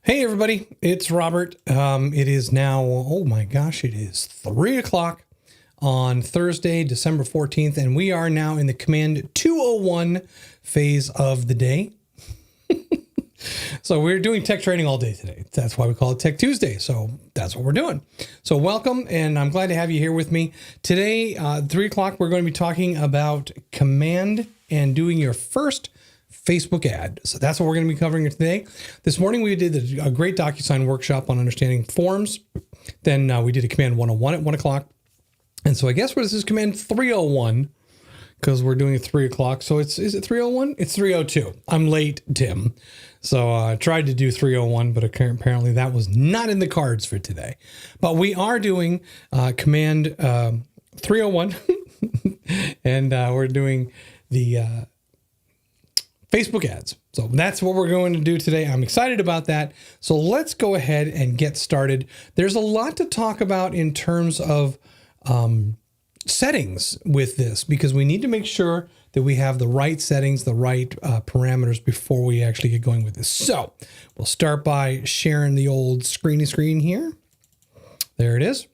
Hey everybody, it's Robert. It is now, oh my gosh, it is 3 o'clock on Thursday, December 14th, and we are now in the Command 201 phase of the day. So we're doing tech training all day today. That's why we call it Tech Tuesday. So that's what we're doing. So welcome, and I'm glad to have you here with me. Today, 3 o'clock, we're going to be talking about Command and doing your first Facebook ad. So that's what we're going to be covering today. This morning, we did a great DocuSign workshop on understanding forms. Then we did a Command 101 at 1 o'clock. And so I guess this is Command 301 because we're doing it 3 o'clock. So is it 301? It's 302. I'm late, Tim. So I tried to do 301, but apparently that was not in the cards for today. But we are doing Command 301, and we're doing the Facebook ads. So that's what we're going to do today. I'm excited about that. So let's go ahead and get started. There's a lot to talk about in terms of settings with this, because we need to make sure that we have the right settings, the right parameters before we actually get going with this. So we'll start by sharing the old screen here. There it is.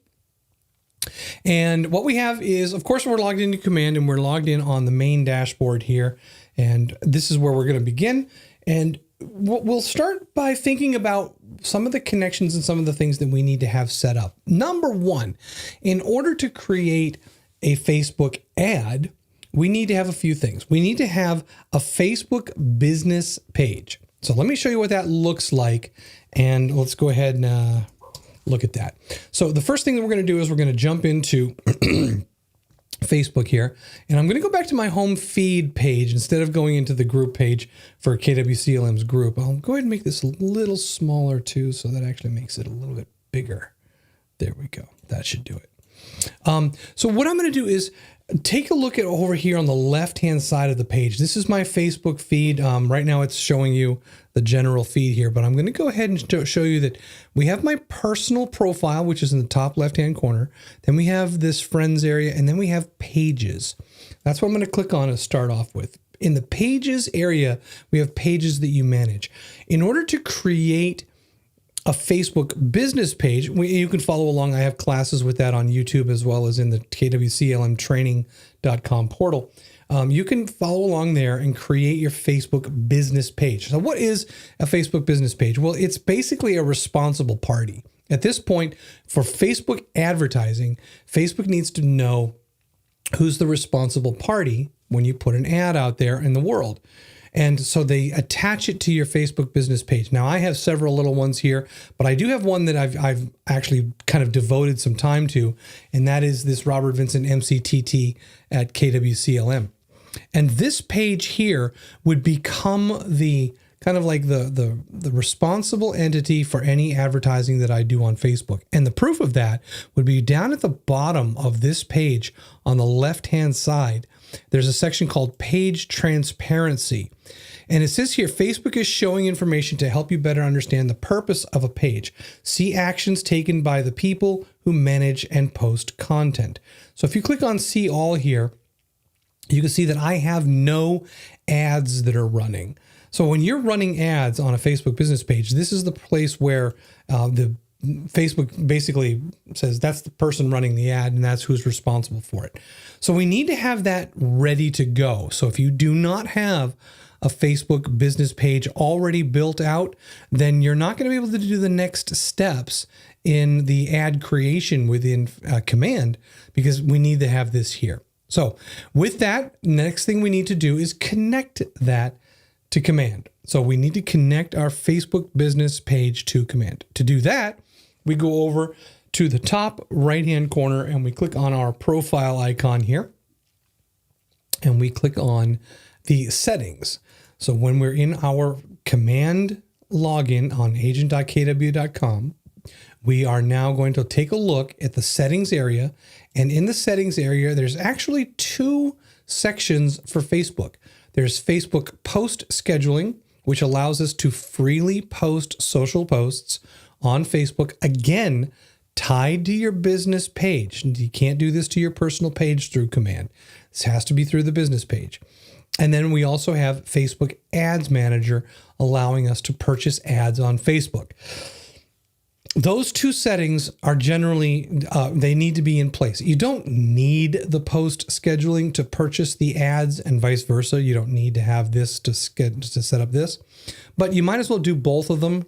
And what we have is, of course, we're logged into Command and we're logged in on the main dashboard here. And this is where we're going to begin. And we'll start by thinking about some of the connections and some of the things that we need to have set up. Number one, in order to create a Facebook ad, we need to have a few things. We need to have a Facebook business page. So let me show you what that looks like. And let's go ahead and look at that. So the first thing that we're going to do is we're going to jump into Facebook here, and I'm going to go back to my home feed page instead of going into the group page for KWCLM's group. I'll go ahead and make this a little smaller too, so that actually makes it a little bit bigger. There we go. That should do it. So what I'm going to do is take a look at over here on the left-hand side of the page. This is my Facebook feed. Right now it's showing you the general feed here, but I'm going to go ahead and show you that we have my personal profile, which is in the top left-hand corner. Then we have this friends area, and then we have pages. That's what I'm going to click on to start off with. In the pages area, we have pages that you manage. In order to create a Facebook business page, you can follow along. I have classes with that on YouTube as well as in the kwclmtraining.com portal. You can follow along there and create your Facebook business page. So what is a Facebook business page? Well, it's basically a responsible party. At this point, for Facebook advertising, Facebook needs to know who's the responsible party when you put an ad out there in the world. And so they attach it to your Facebook business page. Now, I have several little ones here, but I do have one that I've actually kind of devoted some time to, and that is this Robert Vincent MCTT at KWCLM. And this page here would become the kind of like the responsible entity for any advertising that I do on Facebook. And the proof of that would be down at the bottom of this page on the left-hand side. There's a section called Page Transparency. And it says here, Facebook is showing information to help you better understand the purpose of a page. See actions taken by the people who manage and post content. So if you click on See All here, you can see that I have no ads that are running. So when you're running ads on a Facebook business page, this is the place where the Facebook basically says that's the person running the ad and that's who's responsible for it. So we need to have that ready to go. So if you do not have a Facebook business page already built out, then you're not going to be able to do the next steps in the ad creation within Command, because we need to have this here. So with that, next thing we need to do is connect that to Command. So we need to connect our Facebook business page to Command. To do that, we go over to the top right-hand corner and we click on our profile icon here. And we click on the settings. So when we're in our Command login on agent.kw.com, we are now going to take a look at the settings area. And in the settings area, there's actually two sections for Facebook. There's Facebook post scheduling, which allows us to freely post social posts on Facebook, again, tied to your business page. You can't do this to your personal page through Command. This has to be through the business page. And then we also have Facebook Ads Manager, allowing us to purchase ads on Facebook. Those two settings are generally, they need to be in place. You don't need the post scheduling to purchase the ads and vice versa. You don't need to have this to set up this, but you might as well do both of them.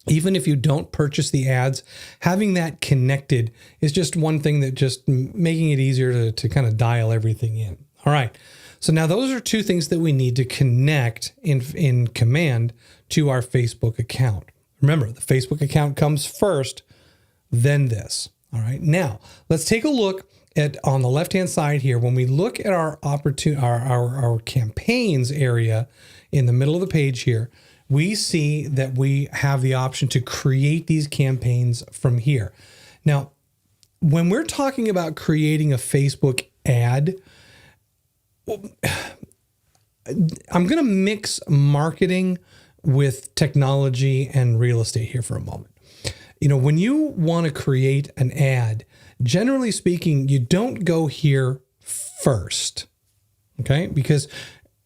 Even if you don't purchase the ads, having that connected is just one thing that just making it easier to kind of dial everything in. All right. So now those are two things that we need to connect in Command to our Facebook account. Remember, the Facebook account comes first, then this. All right. Now let's take a look at on the left-hand side here. When we look at our our campaigns area in the middle of the page here, we see that we have the option to create these campaigns from here. Now, when we're talking about creating a Facebook ad, I'm going to mix marketing with technology and real estate here for a moment. You know, when you want to create an ad, generally speaking, you don't go here first, okay? Because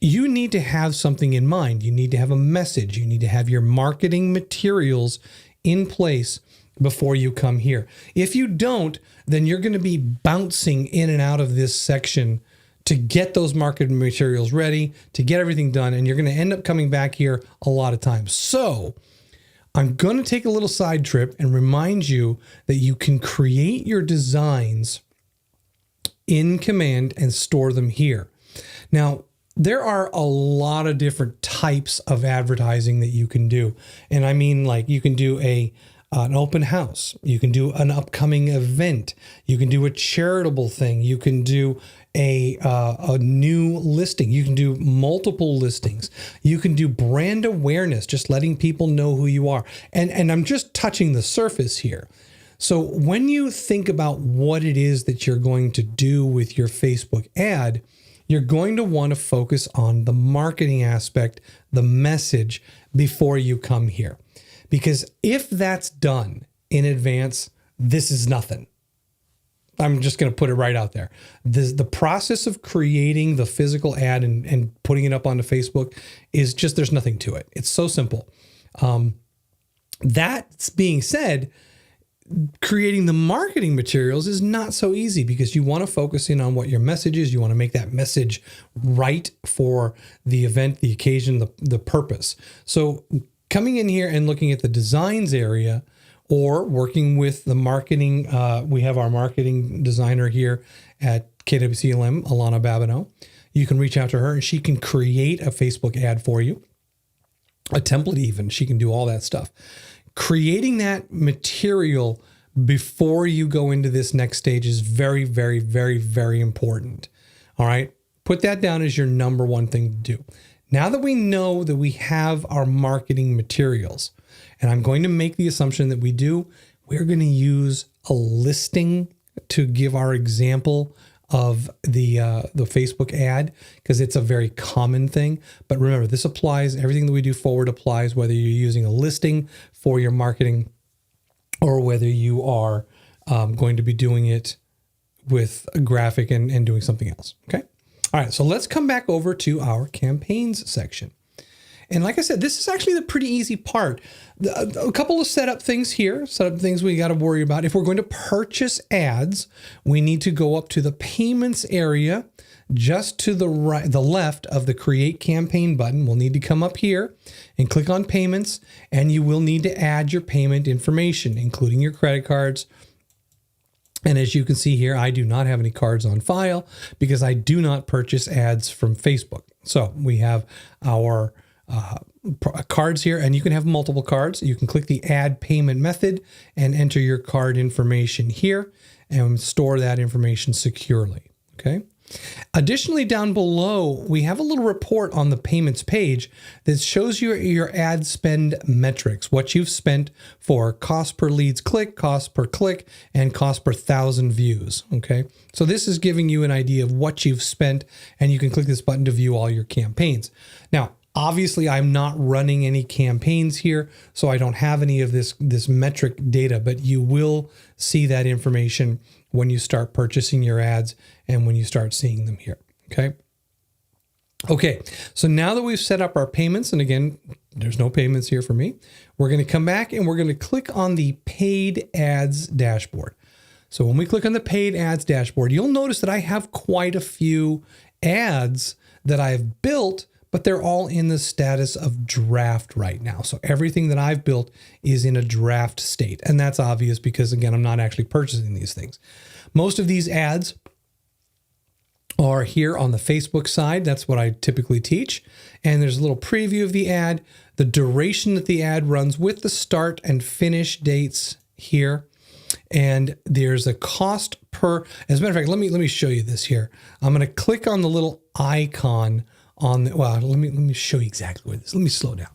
you need to have something in mind. You need to have a message. You need to have your marketing materials in place before you come here. If you don't, then you're going to be bouncing in and out of this section to get those marketing materials ready, to get everything done, and you're going to end up coming back here a lot of times. So I'm going to take a little side trip and remind you that you can create your designs in Command and store them here. Now, there are a lot of different types of advertising that you can do. And I mean, like, you can do an open house. You can do an upcoming event. You can do a charitable thing. You can do a new listing. You can do multiple listings. You can do brand awareness, just letting people know who you are. And I'm just touching the surface here. So when you think about what it is that you're going to do with your Facebook ad, you're going to want to focus on the marketing aspect, the message, before you come here. Because if that's done in advance, this is nothing. I'm just going to put it right out there. The process of creating the physical ad and putting it up onto Facebook is just, there's nothing to it. It's so simple. That being said, creating the marketing materials is not so easy, because you want to focus in on what your message is. You want to make that message right for the event, the occasion, the purpose. So coming in here and looking at the designs area, or working with the marketing, we have our marketing designer here at KWCLM, Alana Babineau. You can reach out to her and she can create a Facebook ad for you, a template even. She can do all that stuff. Creating that material before you go into this next stage is very, very, very, very important. All right. Put that down as your number one thing to do. Now that we know that we have our marketing materials, and I'm going to make the assumption that we do, we're going to use a listing to give our example of the Facebook ad, because it's a very common thing. But remember, this applies, everything that we do forward applies, whether you're using a listing for your marketing or whether you are going to be doing it with a graphic and doing something else. Okay. All right. So let's come back over to our campaigns section. And like I said, this is actually the pretty easy part. A couple of setup things here, setup things we got to worry about. If we're going to purchase ads, we need to go up to the payments area, just to the right, the left of the create campaign button. We'll need to come up here and click on payments, and you will need to add your payment information, including your credit cards. And as you can see here, I do not have any cards on file because I do not purchase ads from Facebook. So we have our cards here, and you can have multiple cards. You can click the add payment method and enter your card information here and store that information securely. Okay. Additionally, down below, we have a little report on the payments page that shows you your ad spend metrics, what you've spent for cost per leads click, cost per click, and cost per 1,000 views. Okay. So this is giving you an idea of what you've spent, and you can click this button to view all your campaigns. Now, obviously, I'm not running any campaigns here, so I don't have any of this metric data, but you will see that information when you start purchasing your ads and when you start seeing them here. Okay. Okay, so now that we've set up our payments, and again, there's no payments here for me, we're going to come back and we're going to click on the paid ads dashboard. So when we click on the paid ads dashboard, you'll notice that I have quite a few ads that I've built, but they're all in the status of draft right now. So everything that I've built is in a draft state. And that's obvious because, again, I'm not actually purchasing these things. Most of these ads are here on the Facebook side. That's what I typically teach. And there's a little preview of the ad, the duration that the ad runs with the start and finish dates here. And there's a cost per, as a matter of fact, let me show you this here. I'm going to click on the little icon on the, well, let me show you exactly what it is. Let me slow down.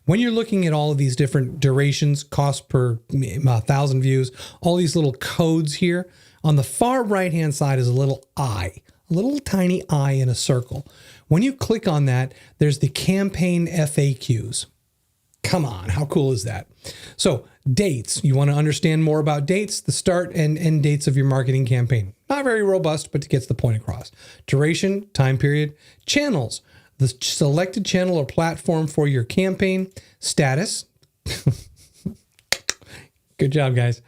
When you're looking at all of these different durations, cost per 1,000 views, all these little codes here, on the far right-hand side is a little eye, a little tiny eye in a circle. When you click on that, there's the campaign FAQs. Come on, how cool is that? So dates, you want to understand more about dates, the start and end dates of your marketing campaign. Not very robust, but it gets the point across. Duration, time period, channels, the selected channel or platform for your campaign, status. Good job, guys.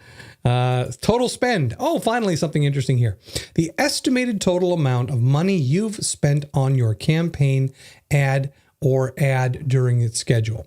Total spend. Oh, finally, something interesting here. The estimated total amount of money you've spent on your campaign ad during its schedule.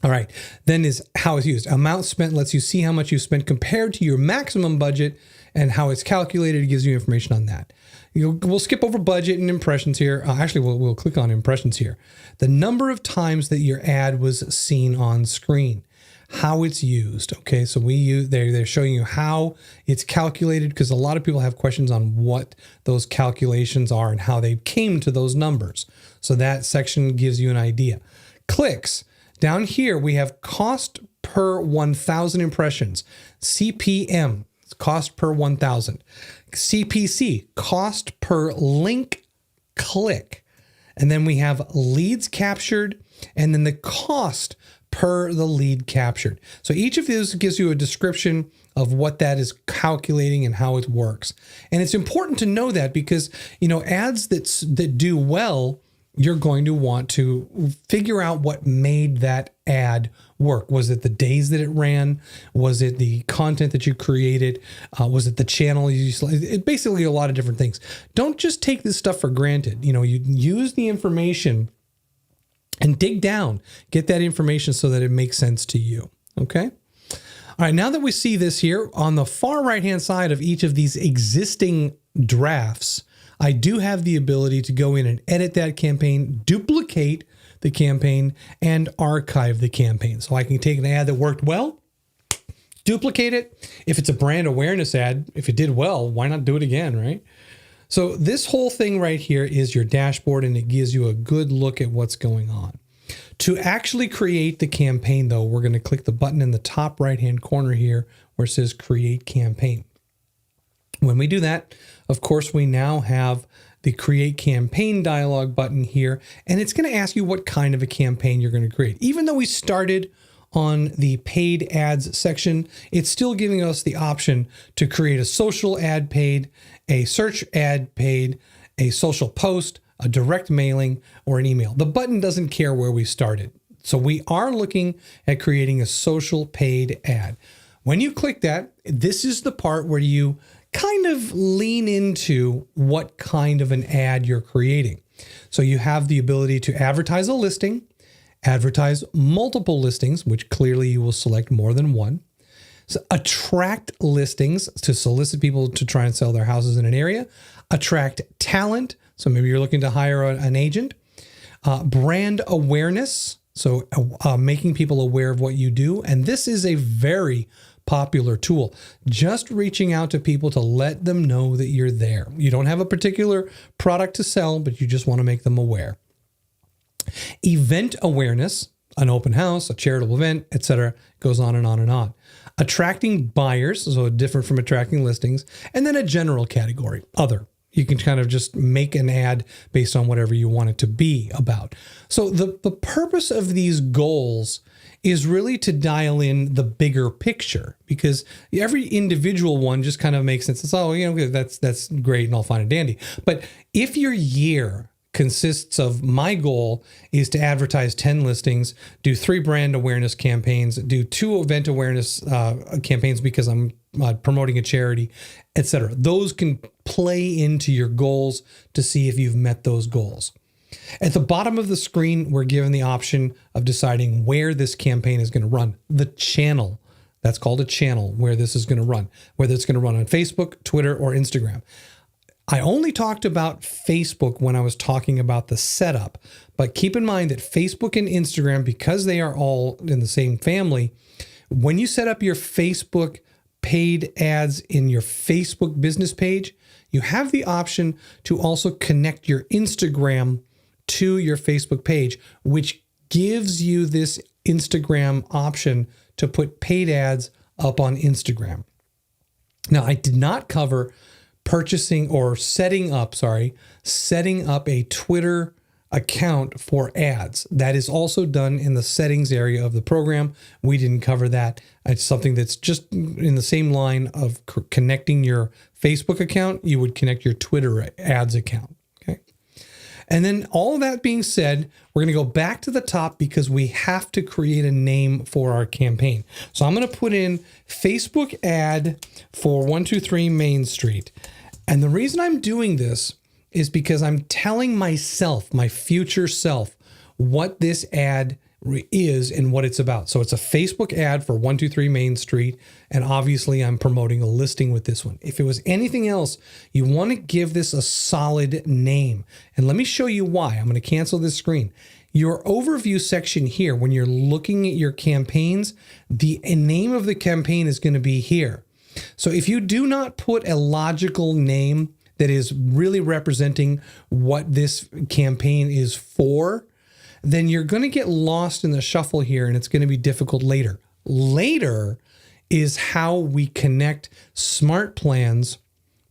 All right, then is how it's used. Amount spent lets you see how much you spent compared to your maximum budget, and how it's calculated. It gives you information on that. We'll skip over budget and impressions here. Actually, we'll click on impressions here. The number of times that your ad was seen on screen, how it's used. Okay, so they're showing you how it's calculated, because a lot of people have questions on what those calculations are and how they came to those numbers. So that section gives you an idea. Clicks. Down here, we have cost per 1,000 impressions, CPM, cost per 1,000, CPC, cost per link click, and then we have leads captured, and then the cost per the lead captured. So each of those gives you a description of what that is calculating and how it works. And it's important to know that because, ads that do well, you're going to want to figure out what made that ad work. Was it the days that it ran? Was it the content that you created? Was it the channel you used? It basically a lot of different things. Don't just take this stuff for granted. You use the information and dig down, get that information so that it makes sense to you. Okay. All right. Now that we see this here on the far right-hand side of each of these existing drafts, I do have the ability to go in and edit that campaign, duplicate the campaign, and archive the campaign. So I can take an ad that worked well, duplicate it. If it's a brand awareness ad, if it did well, why not do it again, right? So this whole thing right here is your dashboard, and it gives you a good look at what's going on. To actually create the campaign, though, we're going to click the button in the top right-hand corner here where it says Create Campaign. When we do that, of course, we now have the Create Campaign dialog button here, and it's going to ask you what kind of a campaign you're going to create. Even though we started on the paid ads section, it's still giving us the option to create a social ad paid, a search ad paid, a social post, a direct mailing, or an email. The button doesn't care where we started. So we are looking at creating a social paid ad. When you click that, this is the part where you kind of lean into what kind of an ad you're creating. So you have the ability to advertise a listing, advertise multiple listings, which clearly you will select more than one. So attract listings to solicit people to try and sell their houses in an area. Attract talent. So maybe you're looking to hire an agent. Brand awareness. So making people aware of what you do. And this is a very popular tool. Just reaching out to people to let them know that you're there. You don't have a particular product to sell, but you just want to make them aware. Event awareness, an open house, a charitable event, etc. Goes on and on and on. Attracting buyers, so different from attracting listings, and then a general category, other. You can kind of just make an ad based on whatever you want it to be about. So the purpose of these goals is really to dial in the bigger picture, because every individual one just kind of makes sense. It's, that's great and all fine and dandy. But if your year consists of, my goal is to advertise 10 listings, do 3 brand awareness campaigns, do 2 event awareness campaigns because I'm promoting a charity, etc. Those can play into your goals to see if you've met those goals. At the bottom of the screen, we're given the option of deciding where this campaign is going to run, the channel. That's called a channel, where this is going to run, whether it's going to run on Facebook, Twitter, or Instagram. I only talked about Facebook when I was talking about the setup, but keep in mind that Facebook and Instagram, because they are all in the same family, when you set up your Facebook paid ads in your Facebook business page, you have the option to also connect your Instagram to your Facebook page, which gives you this Instagram option to put paid ads up on Instagram. Now, I did not cover purchasing or setting up a Twitter account for ads. That is also done in the settings area of the program. We didn't cover that. It's something that's just in the same line of connecting your Facebook account. You would connect your Twitter ads account. Okay. And then all of that being said, we're going to go back to the top because we have to create a name for our campaign. So I'm going to put in Facebook ad for 123 Main Street. And the reason I'm doing this is because I'm telling myself, my future self, what this ad is and what it's about. So it's a Facebook ad for 123 Main Street. And obviously I'm promoting a listing with this one. If it was anything else, you want to give this a solid name. And let me show you why. I'm going to cancel this screen. Your overview section here, when you're looking at your campaigns, the name of the campaign is going to be here. So if you do not put a logical name that is really representing what this campaign is for, then you're going to get lost in the shuffle here and it's going to be difficult later. Later is how we connect smart plans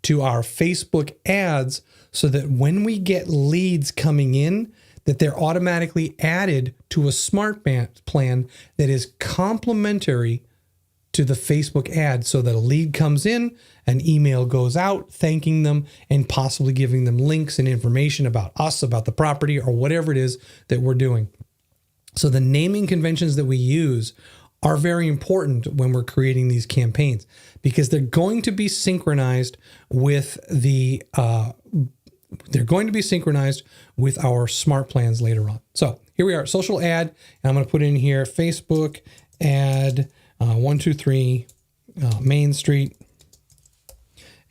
to our Facebook ads so that when we get leads coming in, that they're automatically added to a smart plan that is complementary to the Facebook ad, so that a lead comes in, an email goes out thanking them and possibly giving them links and information about us, about the property, or whatever it is that we're doing. So the naming conventions that we use are very important when we're creating these campaigns because they're going to be synchronized with our smart plans later on. So here we are, social ad, and I'm going to put in here Facebook ad 123 Main Street.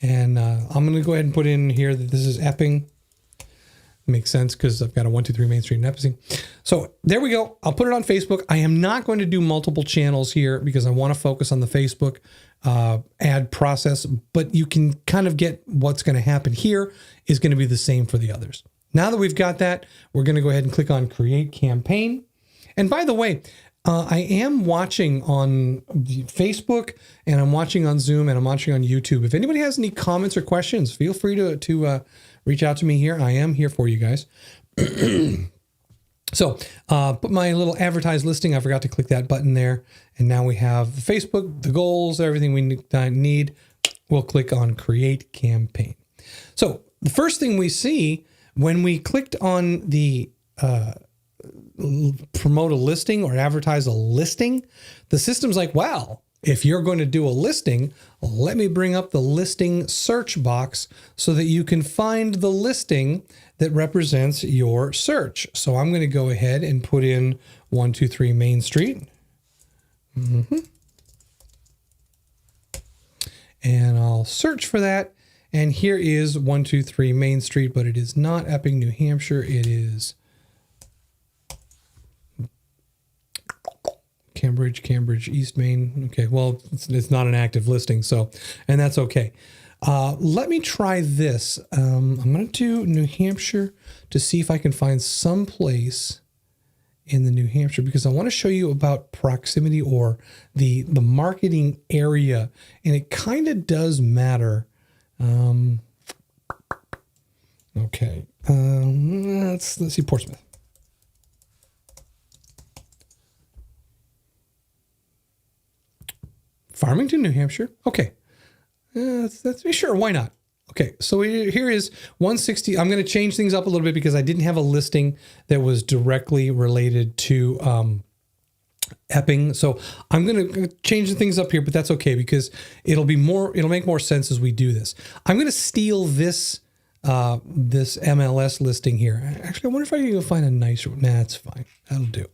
And I'm going to go ahead and put in here that this is Epping. Makes sense because I've got a 123 Main Street in Epping. So there we go. I'll put it on Facebook. I am not going to do multiple channels here because I want to focus on the Facebook ad process, but you can kind of get what's going to happen here is going to be the same for the others. Now that we've got that, we're going to go ahead and click on Create Campaign. And by the way, I am watching on Facebook and I'm watching on Zoom and I'm watching on YouTube. If anybody has any comments or questions, feel free to reach out to me here. I am here for you guys. So put my little advertised listing. I forgot to click that button there. And now we have the Facebook, the goals, everything we need. We'll click on Create Campaign. So the first thing we see when we clicked on the promote a listing or advertise a listing, the system's like, wow, if you're going to do a listing, let me bring up the listing search box so that you can find the listing that represents your search. So I'm going to go ahead and put in 123 Main Street. And I'll search for that. And here is 123 Main Street, but it is not Epping, New Hampshire. It is Cambridge, East Main. Okay, well, it's not an active listing, so, and that's okay. Let me try this. I'm going to do New Hampshire to see if I can find some place in the New Hampshire, because I want to show you about proximity or the marketing area, and it kind of does matter. Okay, let's see Portsmouth. Farmington, New Hampshire. Okay. That's sure. Why not? Okay, so here is 160. I'm going to change things up a little bit because I didn't have a listing that was directly related to Epping. So I'm going to change the things up here, but that's okay because it'll make more sense as we do this. I'm going to steal this MLS listing here. Actually, I wonder if I can go find a nicer one. Nah, it's fine. That'll do.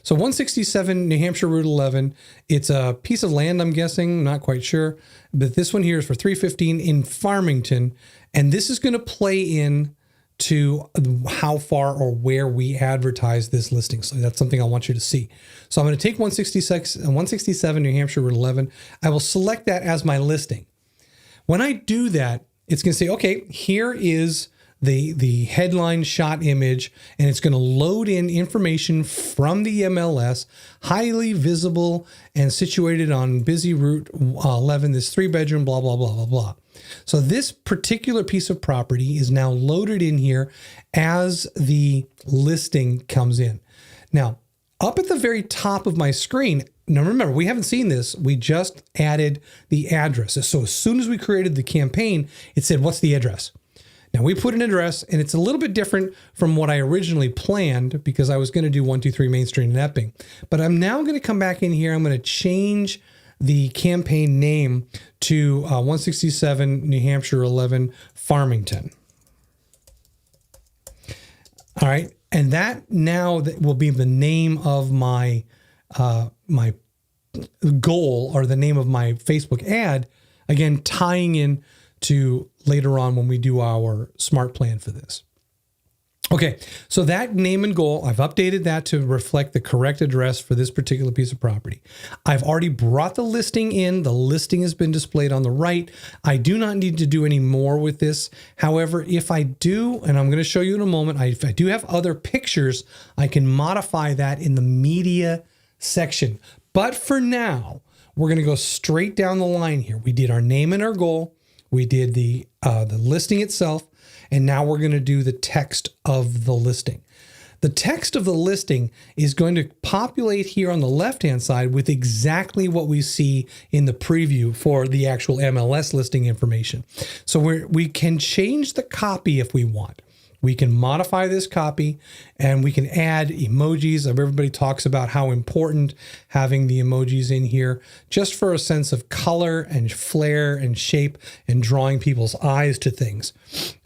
So 167 New Hampshire Route 11. It's a piece of land, I'm guessing, not quite sure. But this one here is for 315 in Farmington. And this is going to play in to how far or where we advertise this listing. So that's something I want you to see. So I'm going to take 167 New Hampshire Route 11. I will select that as my listing. When I do that, it's going to say, okay, here is the headline shot image, and it's going to load in information from the MLS, highly visible and situated on busy Route 11, this 3-bedroom, blah, blah, blah, blah, blah. So this particular piece of property is now loaded in here as the listing comes in. Now, up at the very top of my screen, now remember, we haven't seen this. We just added the address. So as soon as we created the campaign, it said, what's the address? Now we put an address, and it's a little bit different from what I originally planned because I was going to do 123 Main Street in Epping. But I'm now going to come back in here. I'm going to change the campaign name to 167 New Hampshire 11 Farmington. All right. And that now will be the name of my my goal, or the name of my Facebook ad, again, tying in to later on when we do our smart plan for this. Okay, so that name and goal, I've updated that to reflect the correct address for this particular piece of property. I've already brought the listing in. The listing has been displayed on the right. I do not need to do any more with this. However, if I do, and I'm going to show you in a moment, if I do have other pictures, I can modify that in the media section. But for now, we're going to go straight down the line here. We did our name and our goal. We did the listing itself. And now we're going to do the text of the listing. The text of the listing is going to populate here on the left-hand side with exactly what we see in the preview for the actual MLS listing information. So we can change the copy if we want. We can modify this copy, and we can add emojis. Everybody talks about how important having the emojis in here just for a sense of color and flair and shape and drawing people's eyes to things.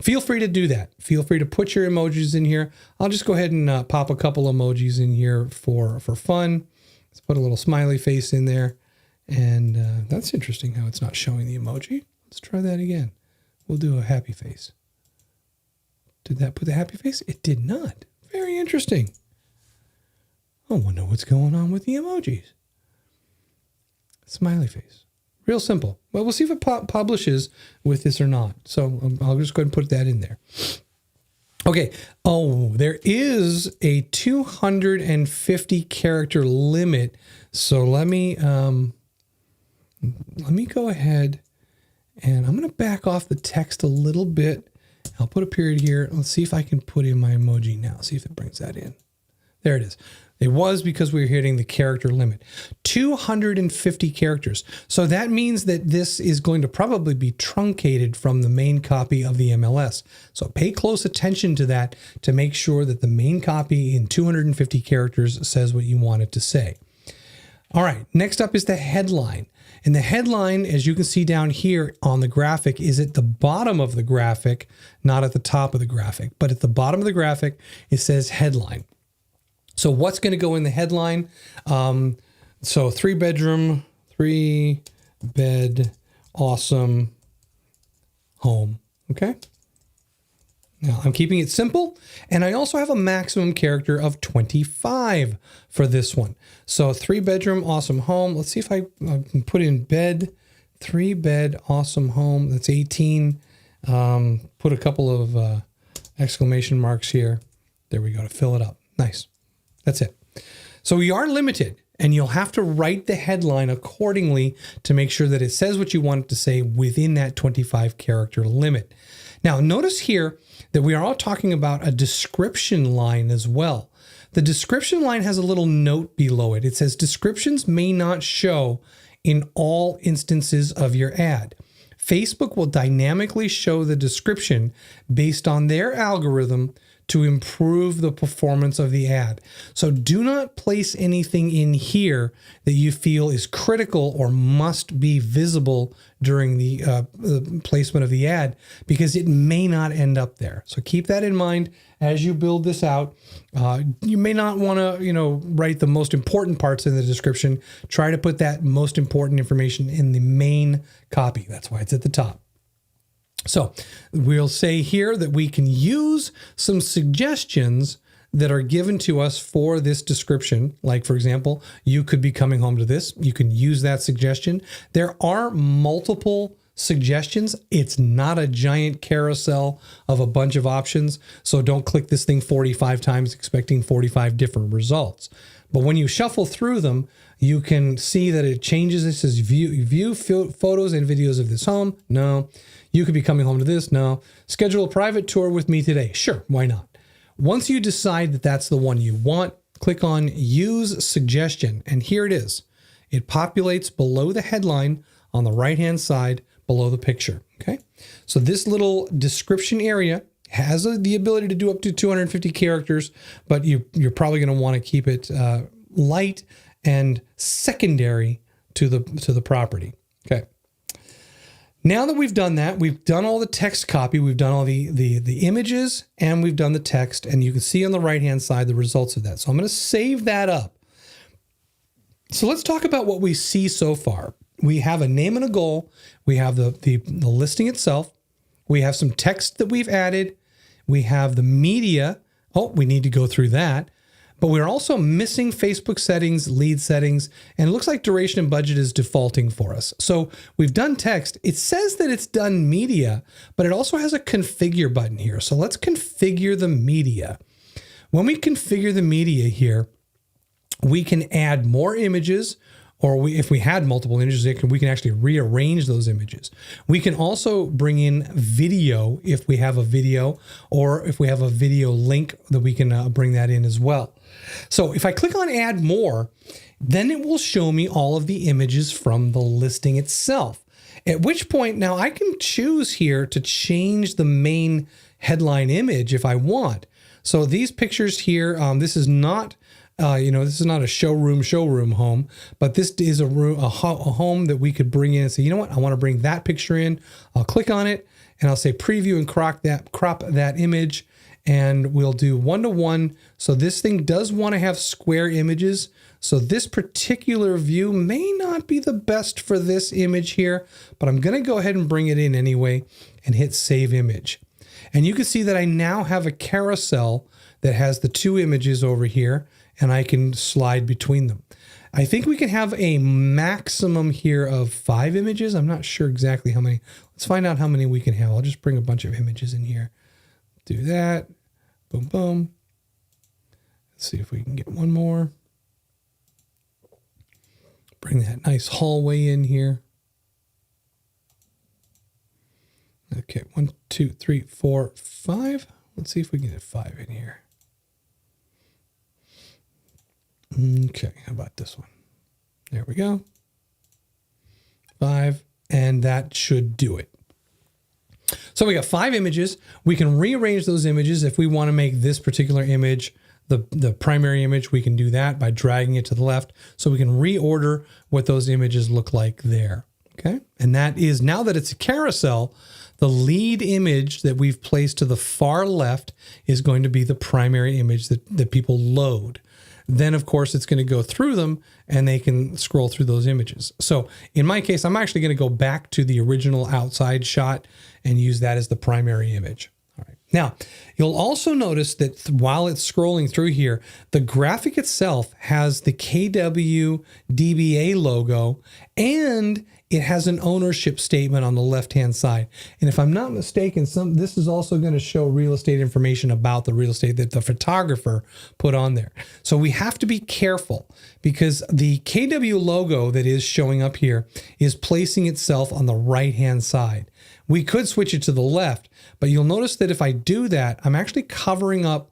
Feel free to do that. Feel free to put your emojis in here. I'll just go ahead and pop a couple emojis in here for fun. Let's put a little smiley face in there. And that's interesting how it's not showing the emoji. Let's try that again. We'll do a happy face. Did that put the happy face? It did not. Very interesting. I wonder what's going on with the emojis. Smiley face. Real simple. Well, we'll see if it publishes with this or not. So I'll just go ahead and put that in there. Okay. Oh, there is a 250 character limit. So let me go ahead, and I'm going to back off the text a little bit. I'll put a period here. Let's see if I can put in my emoji now. See if it brings that in. There it is. It was because we were hitting the character limit. 250 characters. So that means that this is going to probably be truncated from the main copy of the MLS. So pay close attention to that to make sure that the main copy in 250 characters says what you want it to say. All right, next up is the headline. And the headline, as you can see down here on the graphic, is at the bottom of the graphic, not at the top of the graphic. But at the bottom of the graphic, it says headline. So what's going to go in the headline? So 3-bedroom, 3-bed, awesome home. Okay. Now I'm keeping it simple, and I also have a maximum character of 25 for this one. So 3-bedroom, awesome home. Let's see if I can put in bed, 3-bed, awesome home. That's 18. Put a couple of exclamation marks here. There we go to fill it up. Nice. That's it. So we are limited, and you'll have to write the headline accordingly to make sure that it says what you want it to say within that 25 character limit. Now, notice here that we are all talking about a description line as well. The description line has a little note below it. It says descriptions may not show in all instances of your ad. Facebook will dynamically show the description based on their algorithm to improve the performance of the ad. So do not place anything in here that you feel is critical or must be visible during the placement of the ad, because it may not end up there. So keep that in mind as you build this out. You may not want to, write the most important parts in the description. Try to put that most important information in the main copy. That's why it's at the top. So we'll say here that we can use some suggestions that are given to us for this description. Like, for example, you could be coming home to this. You can use that suggestion. There are multiple suggestions. It's not a giant carousel of a bunch of options. So don't click this thing 45 times expecting 45 different results. But when you shuffle through them, you can see that it changes. It says view photos and videos of this home. No. You could be coming home to this. No. Schedule a private tour with me today. Sure. Why not? Once you decide that that's the one you want, click on Use Suggestion. And here it is. It populates below the headline on the right-hand side below the picture. Okay. So this little description area has the ability to do up to 250 characters, but you're probably going to want to keep it light and secondary to the property. Okay. Now that we've done that, we've done all the text copy, we've done all the images, and we've done the text, and you can see on the right-hand side the results of that. So I'm going to save that up. So let's talk about what we see so far. We have a name and a goal. We have the listing itself. We have some text that we've added. We have the media. Oh, we need to go through that. But we're also missing Facebook settings, lead settings, and it looks like duration and budget is defaulting for us. So we've done text. It says that it's done media, but it also has a configure button here. So let's configure the media. When we configure the media here, we can add more images, or if we had multiple images, we can actually rearrange those images. We can also bring in video if we have a video, or if we have a video link that we can bring that in as well. So if I click on Add More, then it will show me all of the images from the listing itself. At which point now I can choose here to change the main headline image if I want. So these pictures here, this is not this is not a showroom home, but this is a home that we could bring in and say, you know what, I want to bring that picture in. I'll click on it and I'll say preview and crop that image, and we'll do 1-to-1. So this thing does want to have square images. So this particular view may not be the best for this image here, but I'm going to go ahead and bring it in anyway and hit Save Image. And you can see that I now have a carousel that has the two images over here, and I can slide between them. I think we can have a maximum here of 5 images. I'm not sure exactly how many. Let's find out how many we can have. I'll just bring a bunch of images in here. Do that. Boom, boom. Let's see if we can get one more. Bring that nice hallway in here. Okay, 1, 2, 3, 4, 5. Let's see if we can get 5 in here. Okay, how about this one? There we go. 5, and that should do it. So we got 5 images. We can rearrange those images if we want to make this particular image the primary image. We can do that by dragging it to the left, so we can reorder what those images look like there. Okay, and that is, now that it's a carousel, the lead image that we've placed to the far left is going to be the primary image that people load. Then, of course, it's going to go through them and they can scroll through those images. So in my case, I'm actually going to go back to the original outside shot and use that as the primary image. All right. Now, you'll also notice that while it's scrolling through here, the graphic itself has the KW DBA logo, and it has an ownership statement on the left-hand side. And if I'm not mistaken, this is also going to show real estate information about the real estate that the photographer put on there. So we have to be careful, because the KW logo that is showing up here is placing itself on the right-hand side. We could switch it to the left, but you'll notice that if I do that, I'm actually covering up.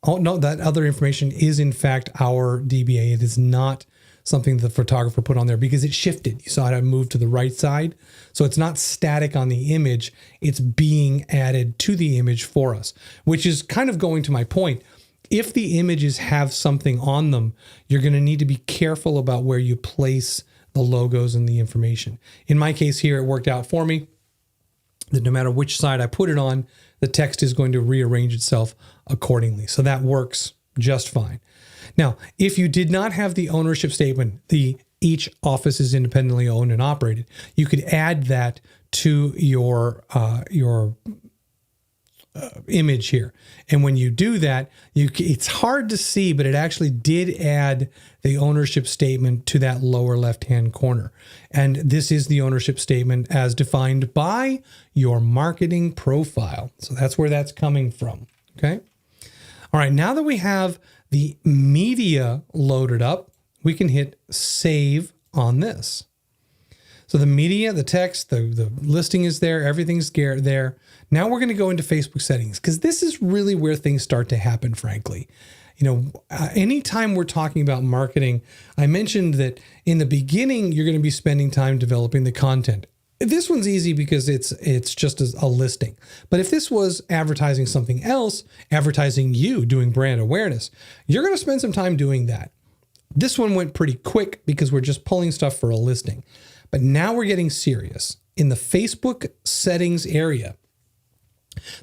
Oh, no, that other information is in fact our DBA. It is not something the photographer put on there because it shifted. You saw it move to the right side. So it's not static on the image. It's being added to the image for us, which is kind of going to my point. If the images have something on them, you're going to need to be careful about where you place the logos and the information. In my case here, it worked out for me that no matter which side I put it on, the text is going to rearrange itself accordingly. So that works just fine. Now, if you did not have the ownership statement, each office is independently owned and operated, you could add that to your image here. And when you do that, it's hard to see, but it actually did add the ownership statement to that lower left-hand corner. And this is the ownership statement as defined by your marketing profile. So that's where that's coming from. Okay. All right. Now that we have the media loaded up, we can hit save on this. So the media, the text, the listing is there. Everything's there. Now we're going to go into Facebook settings because this is really where things start to happen, frankly. Anytime we're talking about marketing, I mentioned that in the beginning, you're going to be spending time developing the content. This one's easy because it's just a listing. But if this was advertising something else, advertising you, doing brand awareness, you're going to spend some time doing that. This one went pretty quick because we're just pulling stuff for a listing. But now we're getting serious. In the Facebook settings area,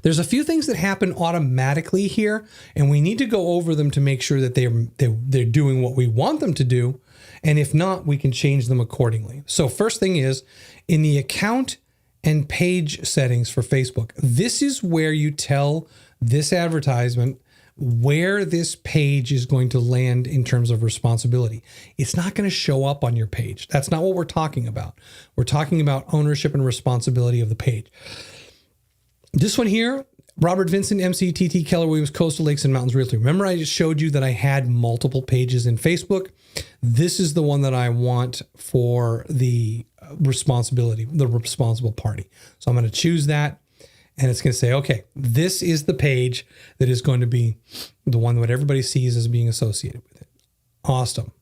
there's a few things that happen automatically here, and we need to go over them to make sure that they're doing what we want them to do. And if not, we can change them accordingly. So first thing is, in the account and page settings for Facebook, this is where you tell this advertisement where this page is going to land in terms of responsibility. It's not going to show up on your page. That's not what we're talking about. We're talking about ownership and responsibility of the page. This one here, Robert Vincent, MCTT, Keller Williams, Coastal Lakes and Mountains Realty. Remember I just showed you that I had multiple pages in Facebook? This is the one that I want for the responsibility, the responsible party. So I'm going to choose that. And it's going to say, okay, this is the page that is going to be the one that everybody sees as being associated with it. Awesome.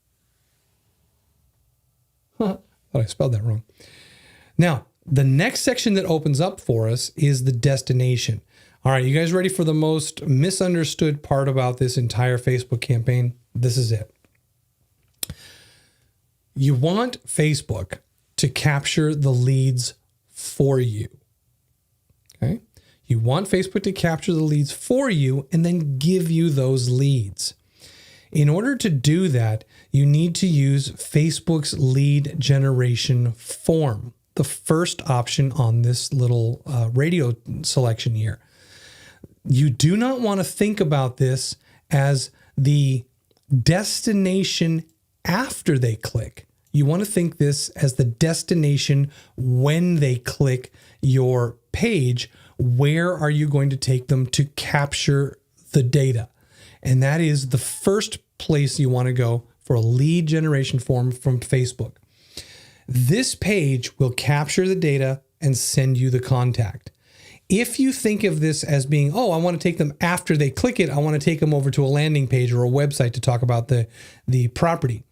Thought I spelled that wrong. Now, the next section that opens up for us is the destination. All right, you guys ready for the most misunderstood part about this entire Facebook campaign? This is it. You want Facebook to capture the leads for you. Okay? You want Facebook to capture the leads for you and then give you those leads. In order to do that, you need to use Facebook's lead generation form, the first option on this little radio selection here. You do not want to think about this as the destination after they click. You want to think this as the destination when they click your page. Where are you going to take them to capture the data? And that is the first place you want to go for a lead generation form from Facebook. This page will capture the data and send you the contact. If you think of this as being, oh, I want to take them after they click it, I want to take them over to a landing page or a website to talk about the property,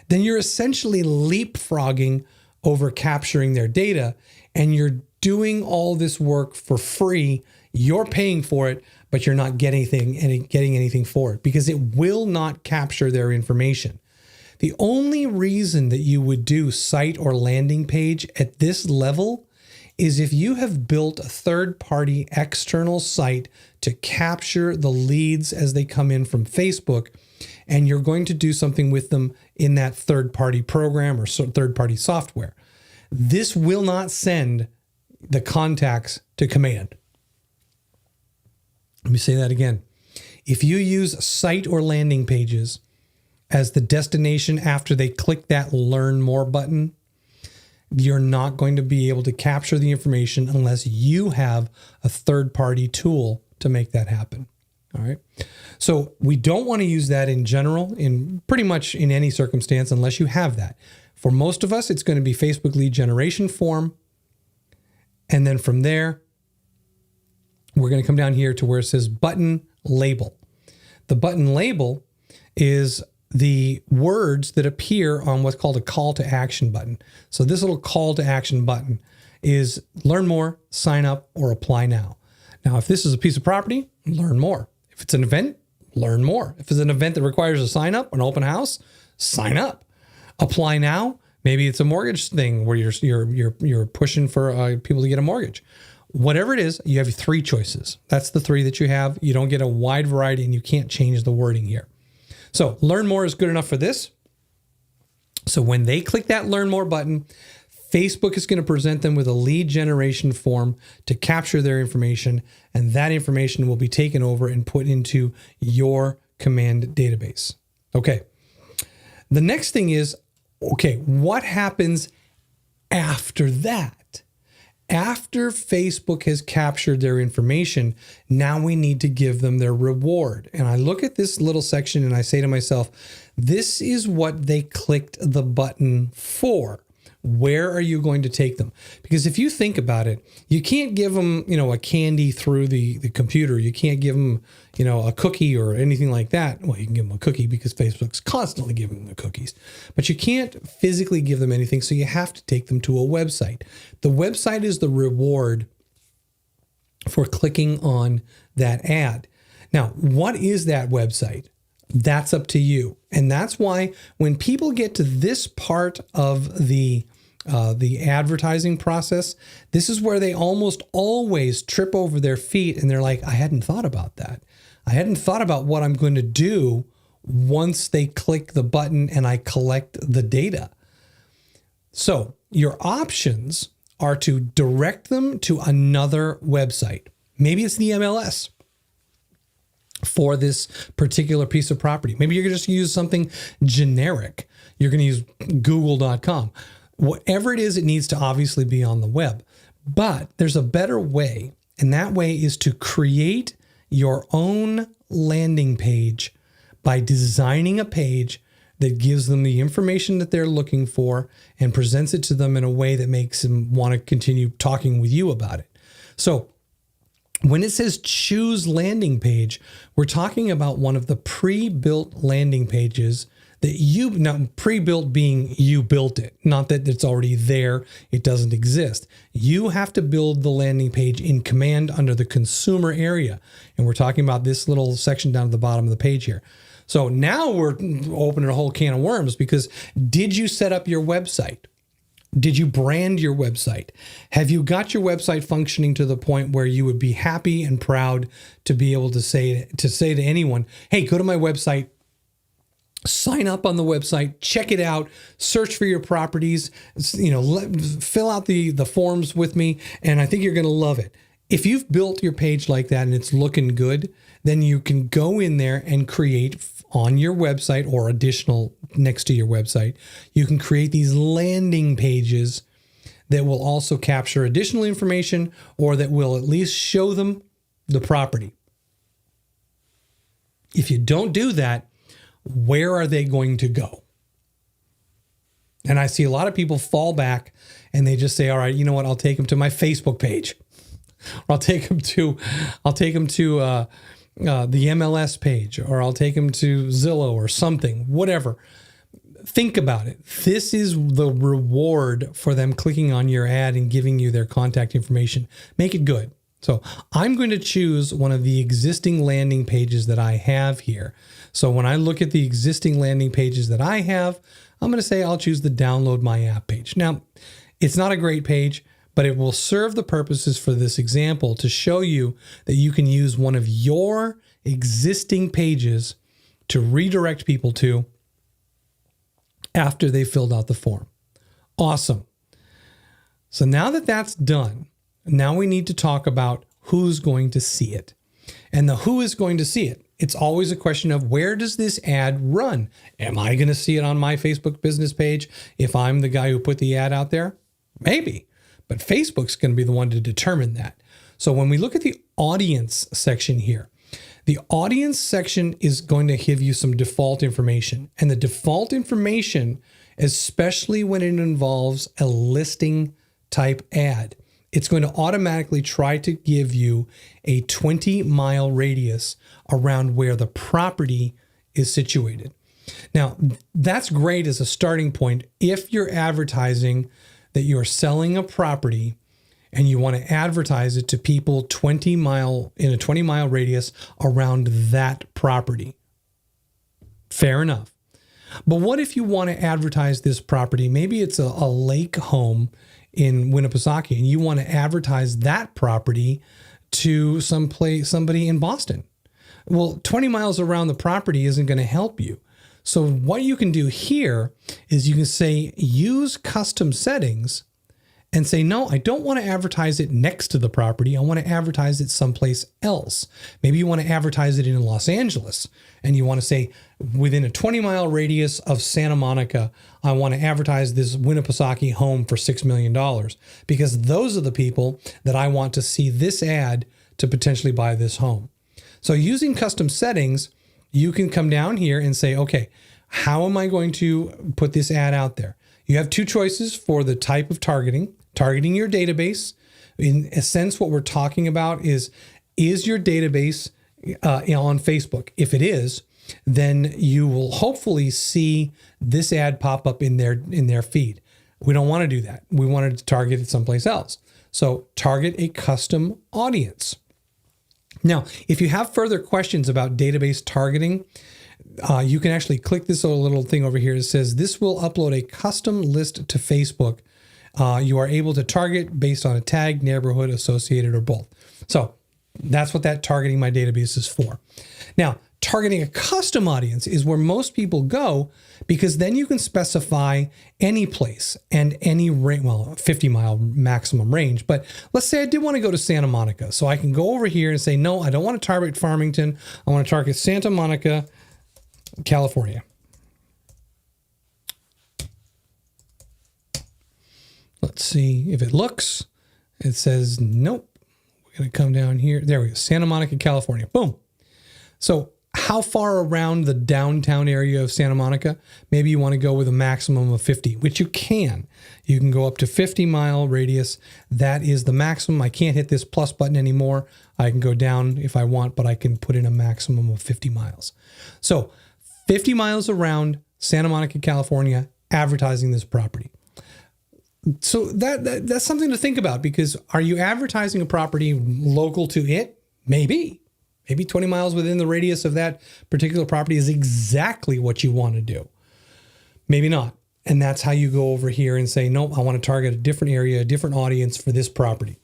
then you're essentially leapfrogging over capturing their data, and you're doing all this work for free. You're paying for it, but you're not getting anything for it because it will not capture their information. The only reason that you would do site or landing page at this level is if you have built a third-party external site to capture the leads as they come in from Facebook, and you're going to do something with them in that third-party program or third-party software. This will not send the contacts to command. Let me say that again. If you use site or landing pages as the destination after they click that Learn More button, you're not going to be able to capture the information unless you have a third-party tool to make that happen. All right. So we don't want to use that in general, in pretty much in any circumstance, unless you have that. For most of us, it's going to be Facebook lead generation form. And then from there, we're going to come down here to where it says button label. The button label is the words that appear on what's called a call to action button. So this little call to action button is learn more, sign up, or apply now. Now, if this is a piece of property, learn more. If it's an event, learn more. If it's an event that requires a sign up, an open house, sign up. Apply now. Maybe it's a mortgage thing where you're pushing for people to get a mortgage. Whatever it is, you have 3 choices. That's the 3 that you have. You don't get a wide variety, and you can't change the wording here. So learn more is good enough for this. So when they click that learn more button, Facebook is going to present them with a lead generation form to capture their information, and that information will be taken over and put into your command database. Okay. The next thing is, okay, what happens after that? After Facebook has captured their information, now we need to give them their reward. And I look at this little section and I say to myself, this is what they clicked the button for. Where are you going to take them? Because if you think about it, you can't give them, a candy through the computer. You can't give them, a cookie or anything like that. Well, you can give them a cookie because Facebook's constantly giving them the cookies, but you can't physically give them anything. So you have to take them to a website. The website is the reward for clicking on that ad. Now, what is that website? That's up to you. And that's why when people get to this part of the advertising process, this is where they almost always trip over their feet and they're like, I hadn't thought about that. I hadn't thought about what I'm going to do once they click the button and I collect the data. So your options are to direct them to another website. Maybe it's the MLS for this particular piece of property. Maybe you're going to just use something generic. You're going to use google.com. Whatever it is, it needs to obviously be on the web. But there's a better way, and that way is to create your own landing page by designing a page that gives them the information that they're looking for and presents it to them in a way that makes them want to continue talking with you about it. So when it says choose landing page, we're talking about one of the pre-built landing pages that now pre-built being you built it, not that it's already there, it doesn't exist. You have to build the landing page in Command under the consumer area. And we're talking about this little section down at the bottom of the page here. So now we're opening a whole can of worms because did you set up your website? Did you brand your website? Have you got your website functioning to the point where you would be happy and proud to be able to say to anyone, hey, go to my website, sign up on the website, check it out, search for your properties, fill out the forms with me, and I think you're going to love it. If you've built your page like that and it's looking good, then you can go in there and create on your website or additional next to your website, you can create these landing pages that will also capture additional information or that will at least show them the property. If you don't do that, where are they going to go? And I see a lot of people fall back and they just say, all right, you know what? I'll take them to my Facebook page. Or I'll take them to the MLS page, or I'll take them to Zillow or something, whatever. Think about it. This is the reward for them clicking on your ad and giving you their contact information. Make it good. So I'm going to choose one of the existing landing pages that I have here. So when I look at the existing landing pages that I have, I'm going to say I'll choose the download my app page. Now, it's not a great page, but it will serve the purposes for this example to show you that you can use one of your existing pages to redirect people to after they filled out the form. Awesome. So now that that's done, now we need to talk about who's going to see it. And the who is going to see it. It's always a question of where does this ad run? Am I going to see it on my Facebook business page if I'm the guy who put the ad out there? Maybe. But Facebook's going to be the one to determine that. So when we look at the audience section here, the audience section is going to give you some default information. And the default information, especially when it involves a listing type ad, it's going to automatically try to give you a 20-mile radius around where the property is situated. Now, that's great as a starting point if you're advertising that you're selling a property and you want to advertise it to people in a 20-mile radius around that property. Fair enough. But what if you want to advertise this property? Maybe it's a lake home in Winnipesaukee, and you want to advertise that property to somebody in Boston. Well, 20 miles around the property isn't going to help you. So what you can do here is you can say, use custom settings and say, no, I don't want to advertise it next to the property. I want to advertise it someplace else. Maybe you want to advertise it in Los Angeles and you want to say within a 20-mile radius of Santa Monica, I want to advertise this Winnipesaukee home for $6 million because those are the people that I want to see this ad to potentially buy this home. So using custom settings, you can come down here and say, okay, how am I going to put this ad out there? You have two choices for the type of targeting your database. In a sense, what we're talking about is your database on Facebook? If it is, then you will hopefully see this ad pop up in their feed. We don't want to do that. We wanted to target it someplace else. So target a custom audience. Now, if you have further questions about database targeting, you can actually click this little thing over here. It says this will upload a custom list to Facebook. You are able to target based on a tag, neighborhood, associated, or both. So that's what that targeting my database is for. Now, targeting a custom audience is where most people go because then you can specify any place and any range, 50-mile maximum range. But let's say I did want to go to Santa Monica. So I can go over here and say, no, I don't want to target Farmington. I want to target Santa Monica, California. Let's see if it looks. It says, nope. We're going to come down here. There we go. Santa Monica, California. Boom. So how far around the downtown area of Santa Monica? Maybe you want to go with a maximum of 50, which you can. You can go up to 50-mile radius. That is the maximum. I can't hit this plus button anymore. I can go down if I want, but I can put in a maximum of 50 miles. So 50 miles around Santa Monica, California, advertising this property. So that's something to think about because are you advertising a property local to it? Maybe 20 miles within the radius of that particular property is exactly what you want to do. Maybe not. And that's how you go over here and say, nope, I want to target a different area, a different audience for this property.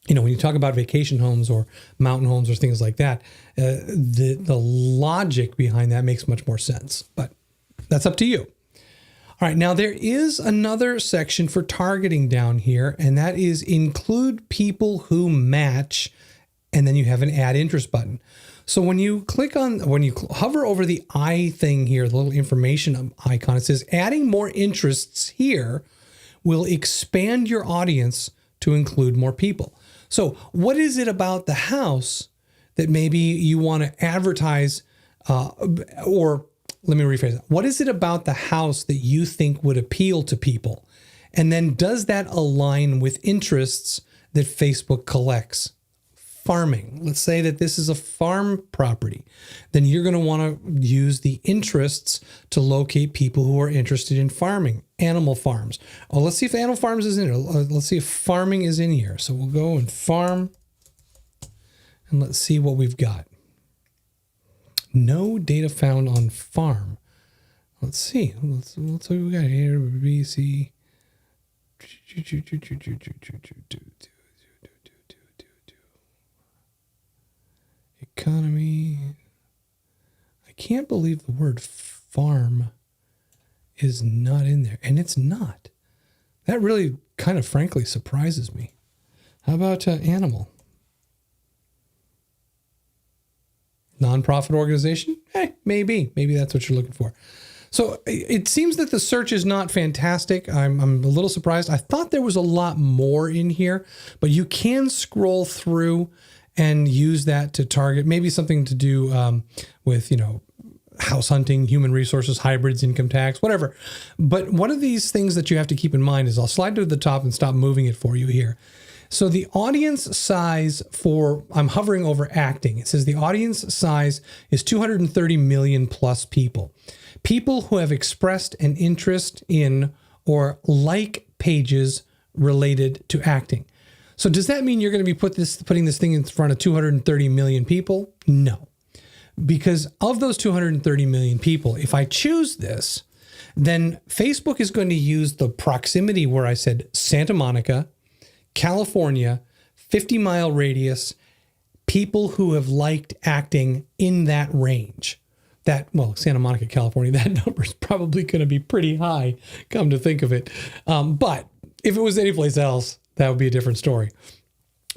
You know, when you talk about vacation homes or mountain homes or things like that, the logic behind that makes much more sense, but that's up to you. All right, now there is another section for targeting down here, and that is include people who match, and then you have an add interest button. So when you hover over the eye thing here, the little information icon, it says adding more interests here will expand your audience to include more people. So what is it about the house that maybe you want to advertise or let me rephrase that. What is it about the house that you think would appeal to people? And then does that align with interests that Facebook collects? Farming. Let's say that this is a farm property. Then you're going to want to use the interests to locate people who are interested in farming. Animal farms. Oh, let's see if animal farms is in here. Let's see if farming is in here. So we'll go and farm and let's see what we've got. No data found on farm. Let's see. Let's see what we got here. BC. Economy. I can't believe the word farm is not in there. And it's not. That really kind of frankly surprises me. How about animal? Nonprofit organization? Maybe that's what you're looking for. So it seems that the search is not fantastic. I'm a little surprised. I thought there was a lot more in here, but you can scroll through and use that to target maybe something to do with, house hunting, human resources, hybrids, income tax, whatever. But one of these things that you have to keep in mind is I'll slide to the top and stop moving it for you here. So the audience size for, I'm hovering over acting. It says the audience size is 230 million plus people. People who have expressed an interest in or like pages related to acting. So does that mean you're going to be putting this thing in front of 230 million people? No. Because of those 230 million people, if I choose this, then Facebook is going to use the proximity where I said Santa Monica, California, 50-mile radius, people who have liked acting in that range. Santa Monica, California, that number is probably going to be pretty high, come to think of it. But if it was anyplace else, that would be a different story.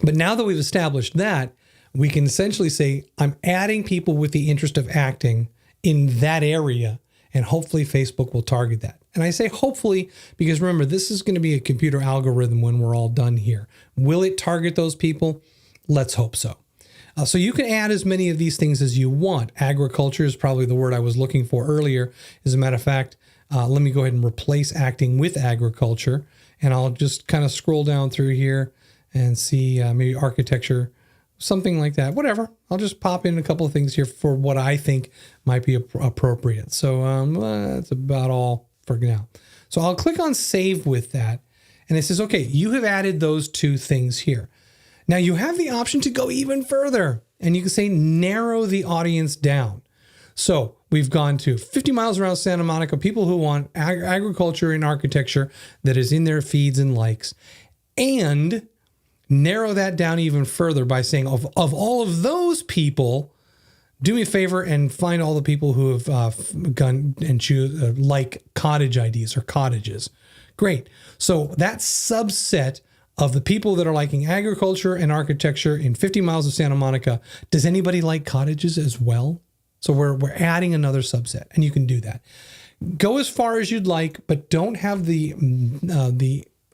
But now that we've established that, we can essentially say, I'm adding people with the interest of acting in that area, and hopefully Facebook will target that. And I say hopefully because remember, this is going to be a computer algorithm when we're all done here. Will it target those people? Let's hope so. So you can add as many of these things as you want. Agriculture is probably the word I was looking for earlier. As a matter of fact, let me go ahead and replace acting with agriculture. And I'll just kind of scroll down through here and see maybe architecture, something like that. Whatever. I'll just pop in a couple of things here for what I think might be appropriate. So that's about all for now. So I'll click on save with that. And it says, okay, you have added those two things here. Now you have the option to go even further and you can say narrow the audience down. So we've gone to 50 miles around Santa Monica, people who want agriculture and architecture that is in their feeds and likes, and narrow that down even further by saying of all of those people, do me a favor and find all the people who have gone and choose like cottage IDs or cottages. Great. So that subset of the people that are liking agriculture and architecture in 50 miles of Santa Monica, does anybody like cottages as well? So we're adding another subset, and you can do that. Go as far as you'd like, but don't have the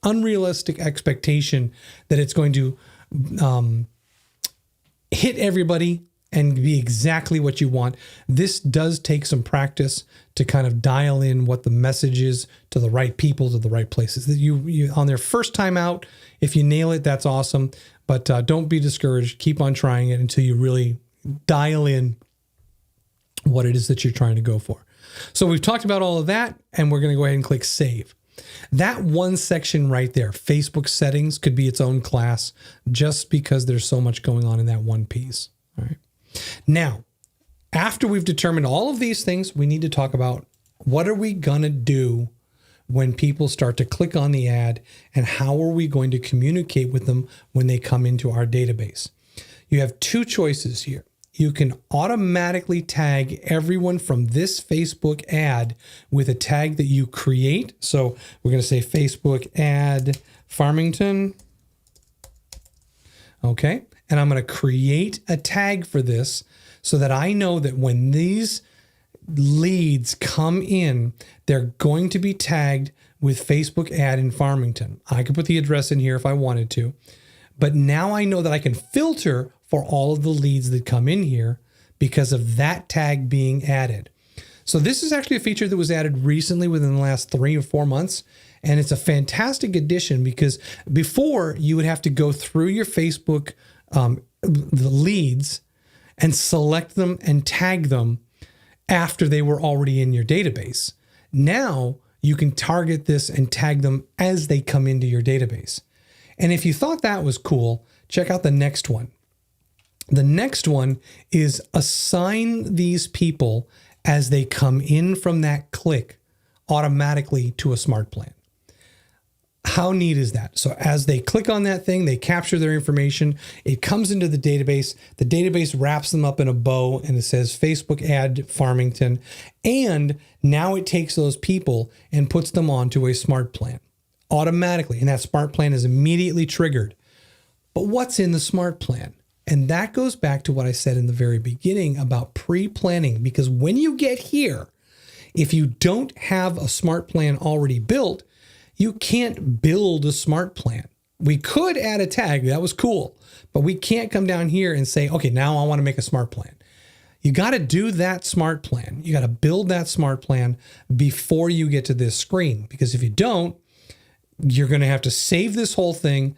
unrealistic expectation that it's going to hit everybody and be exactly what you want. This does take some practice to kind of dial in what the message is to the right people, to the right places. That you on their first time out, if you nail it, that's awesome. But don't be discouraged. Keep on trying it until you really dial in what it is that you're trying to go for. So we've talked about all of that, and we're going to go ahead and click save. That one section right there, Facebook settings, could be its own class just because there's so much going on in that one piece. All right. Now, after we've determined all of these things, we need to talk about what are we going to do when people start to click on the ad, and how are we going to communicate with them when they come into our database? You have two choices here. You can automatically tag everyone from this Facebook ad with a tag that you create. So we're going to say Facebook ad Farmington. Okay. And I'm going to create a tag for this so that I know that when these leads come in, they're going to be tagged with Facebook ad in Farmington. I could put the address in here if I wanted to, but now I know that I can filter for all of the leads that come in here because of that tag being added. So this is actually a feature that was added recently within the last 3 or 4 months. And it's a fantastic addition because before you would have to go through your Facebook, the leads, and select them and tag them after they were already in your database. Now you can target this and tag them as they come into your database. And if you thought that was cool, check out the next one. The next one is assign these people as they come in from that click automatically to a smart plan. How neat is that? So as they click on that thing, they capture their information. It comes into the database. The database wraps them up in a bow and it says Facebook ad Farmington. And now it takes those people and puts them onto a smart plan automatically. And that smart plan is immediately triggered. But what's in the smart plan? And that goes back to what I said in the very beginning about pre-planning, because when you get here, if you don't have a smart plan already built, you can't build a smart plan. We could add a tag. That was cool. But we can't come down here and say, okay, now I want to make a smart plan. You got to do that smart plan. You got to build that smart plan before you get to this screen. Because if you don't, you're going to have to save this whole thing,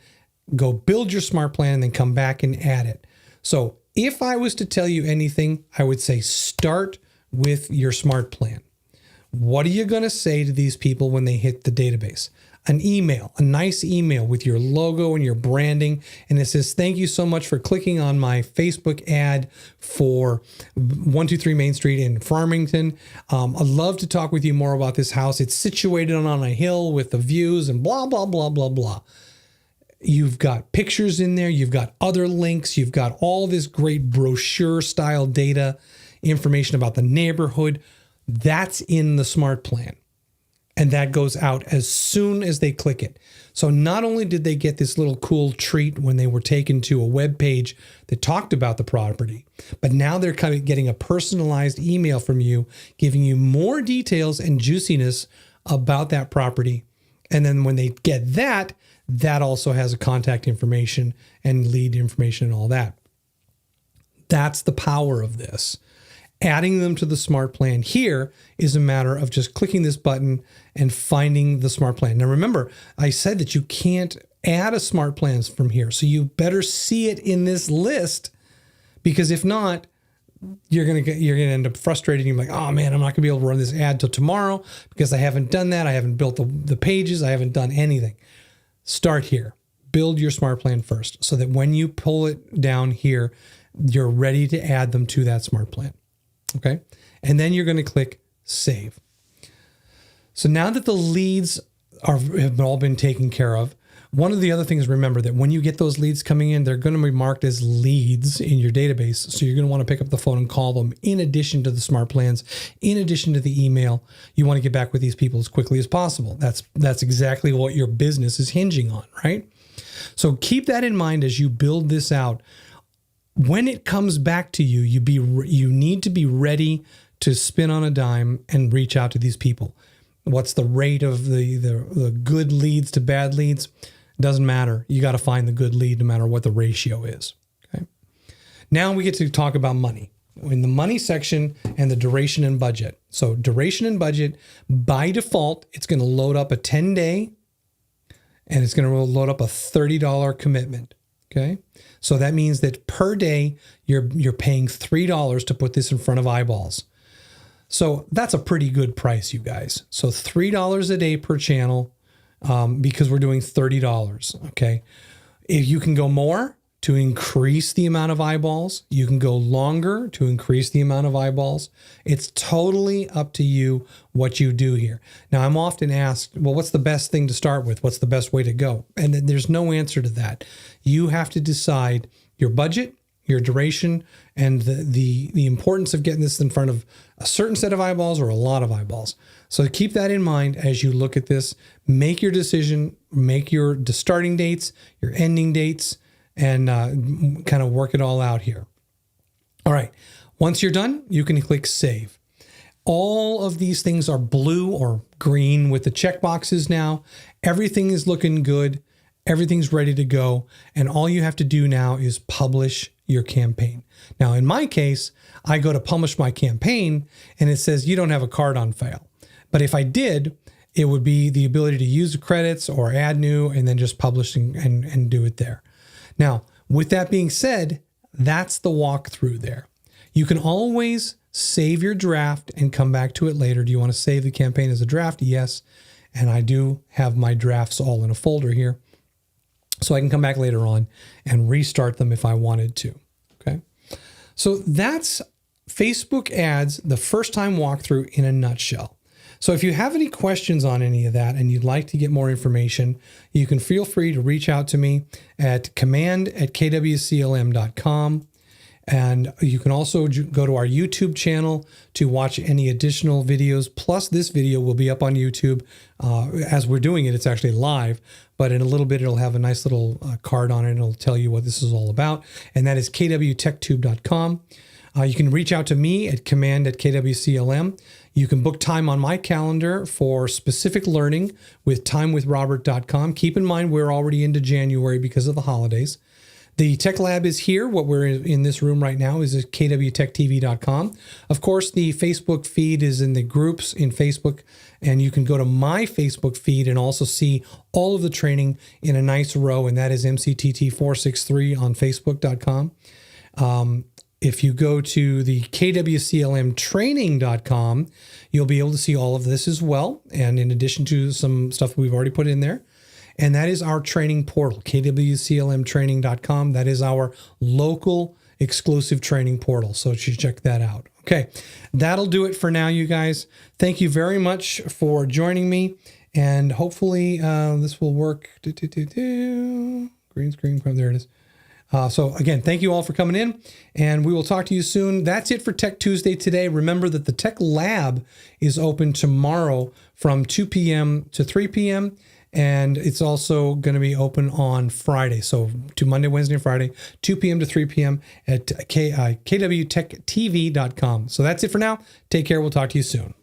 go build your smart plan, and then come back and add it. So if I was to tell you anything, I would say start with your smart plan. What are you going to say to these people when they hit the database? An email, a nice email with your logo and your branding. And it says, thank you so much for clicking on my Facebook ad for 123 Main Street in Farmington. I'd love to talk with you more about this house. It's situated on a hill with the views and blah, blah, blah, blah, blah. You've got pictures in there. You've got other links. You've got all this great brochure style data, information about the neighborhood. That's in the smart plan. And that goes out as soon as they click it. So not only did they get this little cool treat when they were taken to a web page that talked about the property, but now they're kind of getting a personalized email from you, giving you more details and juiciness about that property. And then when they get that, that also has a contact information and lead information and all that. That's the power of this. Adding them to the smart plan here is a matter of just clicking this button and finding the smart plan. Now, remember, I said that you can't add a smart plan from here. So you better see it in this list, because if not, you're going to end up frustrated. You're like, oh man, I'm not going to be able to run this ad till tomorrow because I haven't done that. I haven't built the pages. I haven't done anything. Start here. Build your smart plan first so that when you pull it down here, you're ready to add them to that smart plan. Okay. And then you're going to click save. So now that the leads have all been taken care of, one of the other things, remember that when you get those leads coming in, they're going to be marked as leads in your database. So you're going to want to pick up the phone and call them in addition to the smart plans, in addition to the email. You want to get back with these people as quickly as possible. That's exactly what your business is hinging on, right? So keep that in mind as you build this out. When it comes back to you, you need to be ready to spin on a dime and reach out to these people. What's the rate of the good leads to bad leads? Doesn't matter. You got to find the good lead no matter what the ratio is. Okay. Now we get to talk about money. In the money section and the duration and budget. So duration and budget, by default, it's going to load up a 10-day and it's going to load up a $30 commitment. Okay. So that means that per day, you're paying $3 to put this in front of eyeballs. So that's a pretty good price, you guys. So $3 a day per channel, because we're doing $30. Okay. If you can go more to increase the amount of eyeballs, you can go longer to increase the amount of eyeballs. It's totally up to you what you do here. Now, I'm often asked, well, what's the best thing to start with? What's the best way to go? And there's no answer to that. You have to decide your budget, your duration, and the importance of getting this in front of a certain set of eyeballs or a lot of eyeballs. So keep that in mind as you look at this. Make your decision, make your starting dates, your ending dates, and kind of work it all out here. All right. Once you're done, you can click save. All of these things are blue or green with the check boxes now. Everything is looking good. Everything's ready to go. And all you have to do now is publish your campaign. Now, in my case, I go to publish my campaign and it says you don't have a card on file. But if I did, it would be the ability to use the credits or add new and then just publish and do it there. Now, with that being said, that's the walkthrough there. You can always save your draft and come back to it later. Do you want to save the campaign as a draft? Yes. And I do have my drafts all in a folder here. So I can come back later on and restart them if I wanted to. Okay. So that's Facebook ads, the first time walkthrough in a nutshell. So if you have any questions on any of that and you'd like to get more information, you can feel free to reach out to me at command@kwclm.com. And you can also go to our YouTube channel to watch any additional videos. Plus, this video will be up on YouTube. As we're doing it, it's actually live. But in a little bit, it'll have a nice little card on it. And it'll tell you what this is all about. And that is kwtechtube.com. You can reach out to me at command@kwclm. You can book time on my calendar for specific learning with timewithrobert.com. Keep in mind, we're already into January because of the holidays. The Tech Lab is here. What we're in this room right now is at kwtechtv.com. Of course, the Facebook feed is in the groups in Facebook, and you can go to my Facebook feed and also see all of the training in a nice row, and that is MCTT463 on Facebook.com. If you go to the kwclmtraining.com, you'll be able to see all of this as well, and in addition to some stuff we've already put in there. And that is our training portal, kwclmtraining.com. That is our local exclusive training portal. So you should check that out. Okay, that'll do it for now, you guys. Thank you very much for joining me. And hopefully this will work. Green screen, there it is. So again, thank you all for coming in, and we will talk to you soon. That's it for Tech Tuesday today. Remember that the Tech Lab is open tomorrow from 2 p.m. to 3 p.m., and it's also going to be open on Friday. So to Monday, Wednesday, and Friday, 2 p.m. to 3 p.m. at kwtechtv.com. So that's it for now. Take care. We'll talk to you soon.